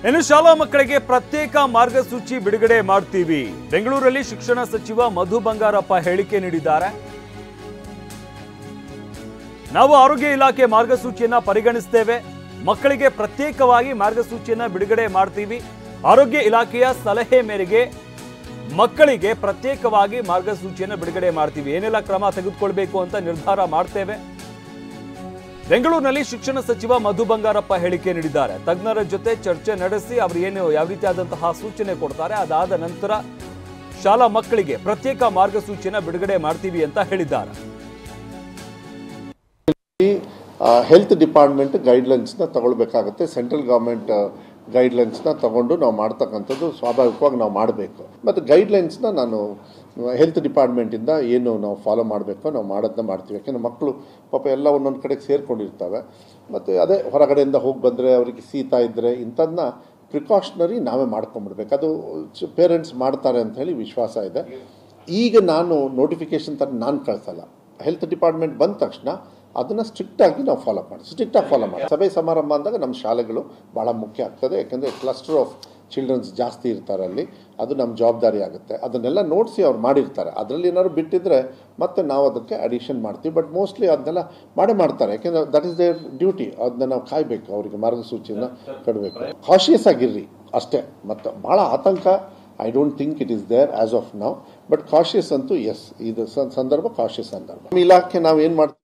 ಇನ್ನು ಶಾಲಾ ಮಕ್ಕಳಿಗೆ ಪ್ರತ್ಯೇಕ ಮಾರ್ಗಸೂಚಿ ಬಿಡುಗಡೆ ಮಾಡ್ತೀವಿ. ಬೆಂಗಳೂರಲ್ಲಿ ಶಿಕ್ಷಣ ಸಚಿವ ಮಧು ಬಂಗಾರಪ್ಪ ಹೇಳಿಕೆ ನೀಡಿದ್ದಾರೆ. ನಾವು ಆರೋಗ್ಯ ಇಲಾಖೆ ಮಾರ್ಗಸೂಚಿಯನ್ನ ಪರಿಗಣಿಸುತ್ತೇವೆ. ಮಕ್ಕಳಿಗೆ ಪ್ರತ್ಯೇಕವಾಗಿ ಮಾರ್ಗಸೂಚಿಯನ್ನ ಬಿಡುಗಡೆ ಮಾಡ್ತೀವಿ. ಆರೋಗ್ಯ ಇಲಾಖೆಯ ಸಲಹೆ ಮೇರೆಗೆ ಮಕ್ಕಳಿಗೆ ಪ್ರತ್ಯೇಕವಾಗಿ ಮಾರ್ಗಸೂಚಿಯನ್ನು ಬಿಡುಗಡೆ ಮಾಡ್ತೀವಿ. ಏನೆಲ್ಲ ಕ್ರಮ ತೆಗೆದುಕೊಳ್ಳಬೇಕು ಅಂತ ನಿರ್ಧಾರ ಮಾಡ್ತೇವೆ. ಬೆಂಗಳೂರಿನಲ್ಲಿ ಶಿಕ್ಷಣ ಸಚಿವ ಮಧು ಬಂಗಾರಪ್ಪ ಹೇಳಿಕೆ ನೀಡಿದ್ದಾರೆ. ತಜ್ಞರ ಜೊತೆ ಚರ್ಚೆ ನಡೆಸಿ ಅವರು ಯಾವ ರೀತಿಯಾದಂತಹ ಸೂಚನೆ ಕೊಡ್ತಾರೆ, ಅದಾದ ನಂತರ ಶಾಲಾ ಮಕ್ಕಳಿಗೆ ಪ್ರತ್ಯೇಕ ಮಾರ್ಗಸೂಚಿಯನ್ನು ಬಿಡುಗಡೆ ಮಾಡ್ತೀವಿ ಅಂತ ಹೇಳಿದ್ದಾರೆ. ಹೆಲ್ತ್ ಡಿಪಾರ್ಟ್ಮೆಂಟ್ ಗೈಡ್ಲೈನ್ಸ್ನ ತಗೊಳ್ಬೇಕಾಗುತ್ತೆ. ಸೆಂಟ್ರಲ್ ಗೌರ್ಮೆಂಟ್ ಗೈಡ್ಲೈನ್ಸ್ನ ತಗೊಂಡು ನಾವು ಮಾಡ್ತಕ್ಕಂಥದ್ದು ಸ್ವಾಭಾವಿಕವಾಗಿ ನಾವು ಮಾಡಬೇಕು. ಮತ್ತು ಗೈಡ್ಲೈನ್ಸ್ನ ನಾನು ಹೆಲ್ತ್ ಡಿಪಾರ್ಟ್ಮೆಂಟಿಂದ ಏನು ನಾವು ಫಾಲೋ ಮಾಡಬೇಕು ನಾವು ಮಾಡೋದನ್ನ ಮಾಡ್ತೀವಿ. ಯಾಕೆಂದರೆ ಮಕ್ಕಳು ಪಾಪ ಎಲ್ಲ ಒಂದೊಂದು ಕಡೆಗೆ ಸೇರ್ಕೊಂಡಿರ್ತವೆ. ಮತ್ತು ಅದೇ ಹೊರಗಡೆಯಿಂದ ಹೋಗಿ ಬಂದರೆ ಅವರಿಗೆ ಶೀತ ಇದ್ದರೆ ಇಂಥದನ್ನ ಪ್ರಿಕಾಷನರಿ ನಾವೇ ಮಾಡ್ಕೊಂಡ್ಬಿಡ್ಬೇಕು. ಅದು ಪೇರೆಂಟ್ಸ್ ಮಾಡ್ತಾರೆ ಅಂತ ಹೇಳಿ ವಿಶ್ವಾಸ ಇದೆ. ಈಗ ನಾನು ನೋಟಿಫಿಕೇಶನ್ ಥರ ನಾನು ಕಳಿಸಲ್ಲ. ಹೆಲ್ತ್ ಡಿಪಾರ್ಟ್ಮೆಂಟ್ ಬಂದ ತಕ್ಷಣ ಅದನ್ನು ಸ್ಟ್ರಿಕ್ಟಾಗಿ ನಾವು ಸ್ಟ್ರಿಕ್ಟಾಗಿ ಫಾಲೋ ಮಾಡಿ ಸಭೆ ಸಮಾರಂಭ ಅಂದಾಗ ನಮ್ಮ ಶಾಲೆಗಳು ಭಾಳ ಮುಖ್ಯ ಆಗ್ತದೆ. ಯಾಕೆಂದರೆ ಕ್ಲಸ್ಟರ್ ಆಫ್ ಚಿಲ್ಡ್ರನ್ಸ್ ಜಾಸ್ತಿ ಇರ್ತಾರೆ ಅಲ್ಲಿ, ಅದು ನಮ್ಮ ಜವಾಬ್ದಾರಿ ಆಗುತ್ತೆ. ಅದನ್ನೆಲ್ಲ ನೋಡಿಸಿ ಅವ್ರು ಮಾಡಿರ್ತಾರೆ. ಅದರಲ್ಲಿ ಏನಾದ್ರು ಬಿಟ್ಟಿದ್ರೆ ಮತ್ತೆ ನಾವು ಅದಕ್ಕೆ ಅಡಿಷನ್ ಮಾಡ್ತೀವಿ. ಬಟ್ ಮೋಸ್ಟ್ಲಿ ಅದನ್ನೆಲ್ಲ ಮಾಡ್ತಾರೆ. ಯಾಕೆಂದರೆ ದಟ್ ಈಸ್ ದೇರ್ ಡ್ಯೂಟಿ. ಅದನ್ನ ನಾವು ಕಾಯಬೇಕು, ಅವರಿಗೆ ಮಾರ್ಗಸೂಚಿಯನ್ನು ಕೊಡಬೇಕು. ಕಾಶಿಯಸ್ ಆಗಿರ್ರಿ ಅಷ್ಟೇ. ಮತ್ತು ಭಾಳ ಆತಂಕ I don't think it is there as of now. But cautious ಅಂತೂ ಎಸ್, ಇದು ಸಂದರ್ಭ ಕಾಶಿಯಸ್ ಸಂದರ್ಭ. ಇಲಾಖೆ ನಾವು ಏನು ಮಾಡ್ತೀವಿ